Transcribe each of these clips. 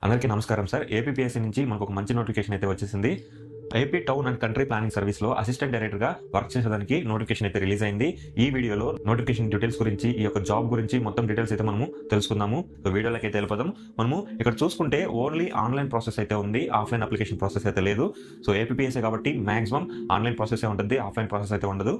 అందరికీ నమస్కారం sir. APPSC నుంచి మనకు ఒక మంచి నోటిఫికేషన్ అయితే వచ్చేసింది. AP town and country planning సర్వీస్లో అసిస్టెంట్ డైరెక్టర్గా వర్క్ చేసేదానికి నోటిఫికేషన్ అయితే రిలీజ్ అయింది. ఈ వీడియోలో నోటిఫికేషన్ డీటెయిల్స్ గురించి, ఈ యొక్క జాబ్ గురించి మొత్తం డీటెయిల్స్ అయితే మనము తెలుసుకుందాము. వీడియోలోకి అయితే వెళ్ళిపోదాం. మనము ఇక్కడ చూసుకుంటే ఓన్లీ ఆన్లైన్ ప్రాసెస్ అయితే ఉంది, ఆఫ్లైన్ అప్లికేషన్ ప్రాసెస్ అయితే లేదు. సో ఏపీపీఎస్సీ కాబట్టి మాక్సిమం ఆన్లైన్ ప్రాసెస్ ఉంటుంది, ఆఫ్లైన్ ప్రాసెస్ అయితే ఉండదు.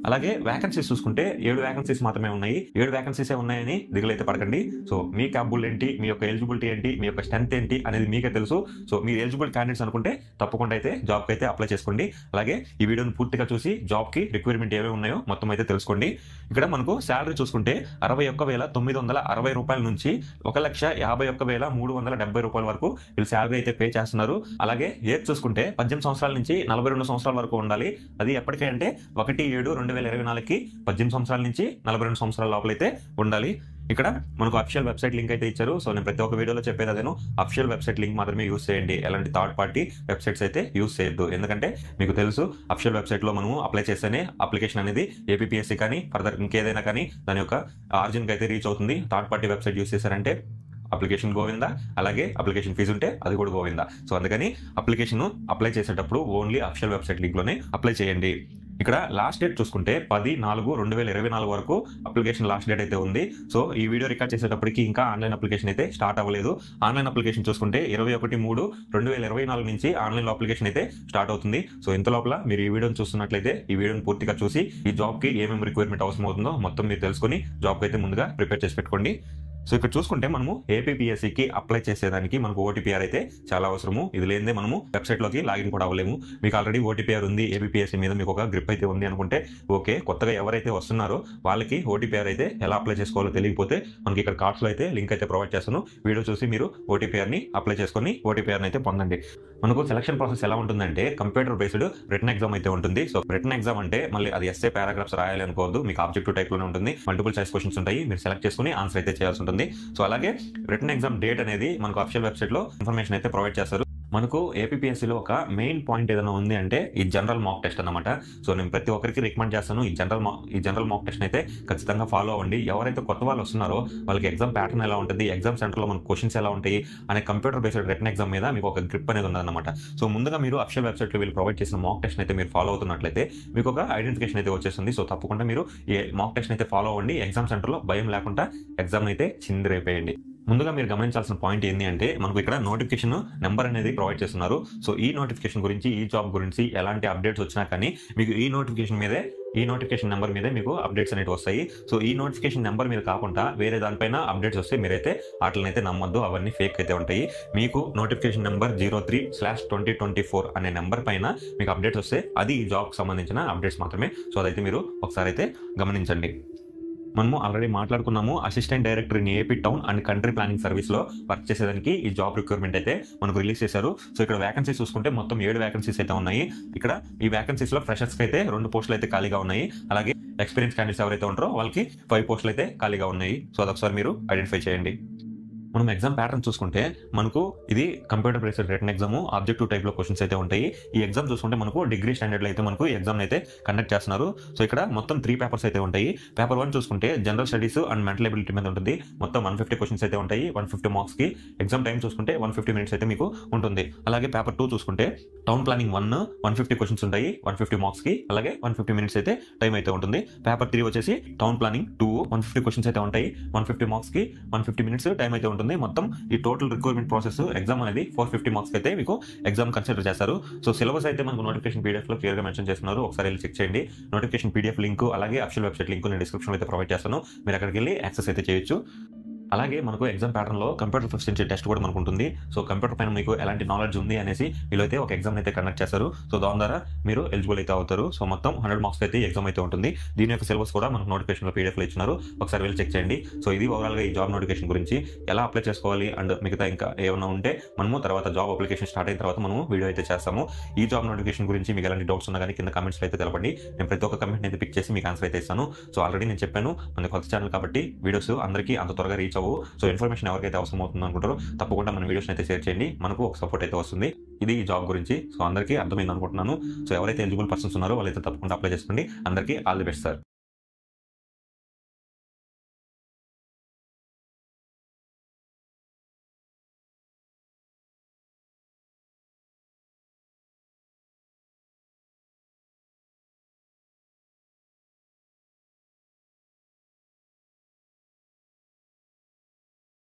అలాగే వేకెన్సీస్ చూసుకుంటే 7 వేకెన్సీస్ మాత్రమే ఉన్నాయి. 7 వేకెన్సీసే ఉన్నాయని దిగులైతే పడకండి. సో మీ క్యాపబుల్ ఏంటి, మీ యొక్క ఎలిజిబిలిటీ ఏంటి, మీ యొక్క స్ట్రెంత్ ఏంటి అనేది మీకే తెలుసు. సో మీరు ఎలిజిబుల్ క్యాండిడేట్స్ అనుకుంటే తప్పకుండా అయితే జాబ్కి అయితే అప్లై చేసుకోండి. అలాగే ఈ వీడియోని పూర్తిగా చూసి జాబ్కి రిక్వైర్మెంట్ ఏమేమి ఉన్నాయో మొత్తం అయితే తెలుసుకోండి. ఇక్కడ మనకు శాలరీ చూసుకుంటే 61,960 రూపాయల నుంచి 1,51,370 రూపాయల వరకు వీళ్ళు శాలరీ అయితే పే చేస్తున్నారు. అలాగే ఏజ్ చూసుకుంటే 18 సంవత్సరాల నుంచి 42 సంవత్సరాల వరకు ఉండాలి. అది ఎప్పటికంటే 1/7/2024కి 18 సంవత్సరాల నుంచి 42 సంవత్సరాల లోపలైతే ఉండాలి. ఇక్కడ మనకు అఫిషియల్ వెబ్సైట్ లింక్ అయితే ఇచ్చారు. సో నేను ప్రతి ఒక్క వీడియోలో చెప్పేది అదేను, అఫిషియల్ వెబ్సైట్ లింక్ మాత్రమే యూస్ చేయండి. ఎలాంటి థర్డ్ పార్టీ వెబ్సైట్స్ అయితే యూస్ చేయొద్దు. ఎందుకంటే మీకు తెలుసు అఫిషియల్ వెబ్సైట్లో మనము అప్లై చేస్తేనే అప్లికేషన్ అనేది ఏపీపీఎస్సీ కానీ ఫర్దర్ ఇంకేదైనా కానీ దాని యొక్క ఆరిజిన్కి అయితే రీచ్ అవుతుంది. థర్డ్ పార్టీ వెబ్సైట్ యూస్ చేశారంటే అప్లికేషన్ గోవిందా, అలాగే అప్లికేషన్ ఫీజు ఉంటే అది కూడా గోవిందా. సో అందుకని అప్లికేషన్ అప్లై చేసేటప్పుడు ఓన్లీ అఫిషియల్ వెబ్సైట్ లింక్లోనే అప్లై చేయండి. ఇక్కడ లాస్ట్ డేట్ చూసుకుంటే 10/4/2024 వరకు అప్లికేషన్ లాస్ట్ డేట్ అయితే ఉంది. సో ఈ వీడియో రికార్డ్ చేసేటప్పటికి ఇంకా ఆన్లైన్ అప్లికేషన్ అయితే స్టార్ట్ అవ్వలేదు. ఆన్లైన్ అప్లికేషన్ చూసుకుంటే 21/3/2024 నుంచి ఆన్లైన్ అప్లికేషన్ అయితే స్టార్ట్ అవుతుంది. సో ఇంత లోపల మీరు ఈ వీడియోని చూస్తున్నట్లయితే ఈ వీడియోని పూర్తిగా చూసి ఈ జాబ్కి ఏమేమి రిక్వైర్మెంట్ అవసరం అవుతుందో మొత్తం మీరు తెలుసుకుని జాబ్కి అయితే ముందుగా ప్రిపేర్ చేసి పెట్టుకోండి. సో ఇక్కడ చూసుకుంటే మనము ఏపీపీఎస్సీకి అప్లై చేసేదానికి మనకు ఓటీపీఆర్ అయితే చాలా అవసరము. ఇది లేదే మనము వెబ్సైట్లోకి లాగిన్ కూడా అవ్వలేము. మీకు ఆల్రెడీ ఓటీపీఆర్ ఉంది, ఏపీపీఎస్సీ మీద మీకు ఒక గ్రిప్ అయితే ఉంది అనుకుంటే ఓకే. కొత్తగా ఎవరైతే వస్తున్నారో వాళ్ళకి ఓటీపీఆర్ అయితే ఎలా అప్లై చేసుకోవాలో తెలియకపోతే మనకి ఇక్కడ కార్డ్స్లో అయితే లింక్ అయితే ప్రొవైడ్ చేస్తాను. వీడియో చూసి మీరు ఓటీపీఆర్ని అప్లై చేసుకొని ఓటీపీఆర్ని అయితే పొందండి. మనకు సెలక్షన్ ప్రాసెస్ ఎలా ఉంటుందంటే కంప్యూటర్ బేస్డ్ రిటన్ ఎగ్జామ్ అయితే ఉంటుంది. సో రిటన్ ఎగ్జామ్ అంటే మళ్ళీ అది ఎస్ఏ పారాగ్రాఫ్స్ రాయాలి అనుకోవద్దు. మీకు ఆబ్జెక్టివ్ టైప్ లోనే ఉంటుంది. మల్టిపుల్ చాయిస్ క్వశ్చన్స్ ఉంటాయి, మీరు సెలెక్ట్ చేసుకుని ఆన్సర్ అయితే చేయాల్సి ఉంటుంది. సో అలాగే రిటన్ ఎగ్జామ్ డేట్ అనేది మనకు అఫిషియల్ వెబ్సైట్ లో ఇన్ఫర్మేషన్ అయితే ప్రొవైడ్ చేస్తారు. మనకు ఏపీపీఎస్సీలో ఒక మెయిన్ పాయింట్ ఏదైనా ఉంది అంటే ఈ జనరల్ మాక్ టెస్ట్ అనమాట. సో నేను ప్రతి ఒక్కరికి రికమెండ్ చేస్తాను, ఈ జనరల్ మాక్ టెస్ట్ అయితే ఖచ్చితంగా ఫాలో అవ్వండి. ఎవరైతే కొత్త వాళ్ళు వస్తున్నారో వాళ్ళకి ఎగ్జామ్ ప్యాటర్న్ ఎలా ఉంటుంది, ఎగ్జామ్ సెంటర్లో మనకు క్వశ్చన్స్ ఎలా ఉంటాయి అనే కంప్యూటర్ బేస్డ్ రిటన్ ఎగ్జామ్ మీద మీకు ఒక గ్రిప్ అనేది ఉందన్నమాట. సో ముందుగా మీరు అఫిషియల్ వెబ్సైట్లో వీళ్ళు ప్రొవైడ్ చేసిన మాక్ టెస్ట్ అయితే మీరు ఫాలో అవుతున్నట్లయితే మీకు ఒక ఐడెంటిఫికేషన్ అయితే వచ్చేస్తుంది. సో తప్పకుండా మీరు ఈ మాక్ టెస్ట్ అయితే ఫాలో అవ్వండి. ఎగ్జామ్ సెంటర్లో భయం లేకుండా ఎగ్జామ్ అయితే చిందిరైపోయండి. ముందుగా మీరు గమనించాల్సిన పాయింట్ ఏంటి అంటే మనకు ఇక్కడ నోటిఫికేషన్ నెంబర్ అనేది ప్రొవైడ్ చేస్తున్నారు. సో ఈ నోటిఫికేషన్ గురించి, ఈ జాబ్ గురించి ఎలాంటి అప్డేట్స్ వచ్చినా కానీ మీకు ఈ నోటిఫికేషన్ నెంబర్ మీదే మీకు అప్డేట్స్ అనేవి వస్తాయి. సో ఈ నోటిఫికేషన్ నెంబర్ మీద కాకుండా వేరే దానిపైన అప్డేట్స్ వస్తే మీరైతే వాటిని అయితే నమ్మొద్దు, అవన్నీ ఫేక్ అయితే ఉంటాయి. మీకు నోటిఫికేషన్ నెంబర్ 03/2024 అనే నెంబర్ పైన మీకు అప్డేట్స్ వస్తే అది ఈ జాబ్కి సంబంధించిన అప్డేట్స్ మాత్రమే. సో అదైతే మీరు ఒకసారి అయితే గమనించండి. మనము ఆల్రెడీ మాట్లాడుకున్నాము, assistant director in AP town and country planning సర్వీస్లో వర్క్ చేసేదానికి ఈ జాబ్ రిక్వైర్మెంట్ అయితే మనకు రిలీజ్ చేశారు. సో ఇక్కడ వేకెన్సీస్ చూసుకుంటే మొత్తం 7 వేకెన్సీస్ అయితే ఉన్నాయి. ఇక్కడ ఈ వేకెన్సీస్లో ఫ్రెషర్స్కి అయితే 2 పోస్టులు అయితే ఖాళీగా ఉన్నాయి. అలాగే ఎక్స్పీరియన్స్ క్యాండిడేట్స్ ఎవరైతే ఉంటారో వాళ్ళకి 5 పోస్టులు అయితే ఖాళీగా ఉన్నాయి. సో అదొకసారి మీరు ఐడెంటిఫై చేయండి. మనం ఎగ్జామ్ ప్యాటర్న్ చూసుకుంటే మనకు ఇది computer based written exam, objective type లో క్వశ్చన్స్ అయితే ఉంటాయి. ఈ ఎగ్జామ్ చూసుకుంటే మనకు డిగ్రీ స్టాండర్డ్ లో అయితే మనకు ఎగ్జామ్ అయితే కండక్ట్ చేస్తున్నారు. సో ఇక్కడ మొత్తం 3 పేపర్స్ అయితే ఉంటాయి. పేపర్ 1 చూసుకుంటే general studies and mental ability మీద ఉంటుంది. మొత్తం 150 క్వశ్చన్స్ అయితే ఉంటాయి, 150 మార్క్స్ కి. ఎగ్జామ్ టైం చూసుకుంటే 150 మినిట్స్ అయితే మీకు ఉంటుంది. అలాగే పేపర్ 2 చూసుకుంటే టౌన్ ప్లానింగ్ 1 150 క్వశ్చన్స్ ఉంటాయి, 150 మార్క్స్ కి. అలాగే 150 మినిట్స్ అయితే టైం అయితే ఉంటుంది. పేపర్ 3 వచ్చేసి టౌన్ ప్లానింగ్ 2 150 క్వశ్చన్స్ అయితే ఉంటాయి, 150 మార్క్స్ కి, 150 మినిట్స్ టైం అయితే ఉంటుంది. మొత్తం ఈ టోటల్ రిక్వైర్మెంట్ ప్రాసెస్ ఎగ్జామ్ అనేది 450 మార్క్స్ అయితే మీకు ఎగ్జామ్ కన్సిడర్ చేస్తారు. సో సిలబస్ అయితే మనకు నోటిఫికేషన్ పీడిఎఫ్ లో క్లియర్ గా మెన్షన్ చేస్తున్నారు. ఒకసారి వెళ్ళి చెక్ చేయండి. నోటిఫికేషన్ పీడిఎఫ్ లింక్ అలాగే అఫిషియల్ వెబ్సైట్ లింక్ నేను డిస్క్రిప్షన్ అయితే ప్రొవైడ్ చేస్తాను. మీరు అక్కడికి వెళ్ళి యాక్సెస్ అయితే చేయొచ్చు. అలాగే మనకు ఎగ్జామ్ ప్యాటర్న్ లో కంప్యూటర్ ప్రొఫిషియన్సీ టెస్ట్ కూడా మనకు ఉంటుంది. సో కంప్యూటర్ పైన మీకు ఎలాంటి నాలెడ్జ్ ఉంది అనేసి వీళ్ళైతే ఒక ఎగ్జామ్ అయితే కండక్ట్ చేస్తారు. సో దాని ద్వారా మీరు ఎలిజిబుల్ అయితే అవుతారు. సో మొత్తం 100 మార్క్స్ అయితే ఎగ్జామ్ అయితే ఉంటుంది. దీని యొక్క సిలబస్ కూడా మనకు నోటిఫికేషన్ లో పీడిఎఫ్ లో ఇచ్చినారు. ఒకసారి వెళ్ళి చెక్ చేయండి. సో ఇది ఓవరాల్ గా ఈ జాబ్ నోటిఫికేషన్ గురించి, ఎలా అప్లై చేసుకోవాలి అండ్ మిగతా ఇంకా ఏమైనా ఉంటే మనము తర్వాత జాబ్ అప్లికేషన్ స్టార్ట్ అయిన తర్వాత మనము వీడియో అయితే చేస్తాము. ఈ జాబ్ నోటిఫికేషన్ గురించి మీకు ఎలాంటి డౌట్స్ ఉన్నా కానీ కింద కామెంట్స్ అయితే తెలపండి. నేను ప్రతి ఒక్క కమెంట్ అయితే పిక్ చేసి మీకు ఆన్సర్ అయితే ఇస్తాను. సో ఆల్రెడీ నేను చెప్పాను, మన కొత్త ఛానల్ కాబట్టి వీడియోస్ అందరికీ అంత త్వరగా రీచ్ అవ్వవు. సో ఇన్ఫర్మేషన్ ఎవరికైతే అవసరం అవుతుందో అనుకుంటారో తప్పకుండా మన వీడియోస్ అయితే షేర్ చేయండి. మనకు ఒక సపోర్ట్ అయితే వస్తుంది. ఇది ఈ జాబ్ గురించి. సో అందరికీ అర్థమైంది అనుకుంటున్నాను. సో ఎవరైతే ఎలిజిబుల్ పర్సన్స్ ఉన్నారో వాళ్ళైతే తప్పకుండా అప్లై చేసుకోండి. అందరికీ ఆల్ ది బెస్ట్ సార్.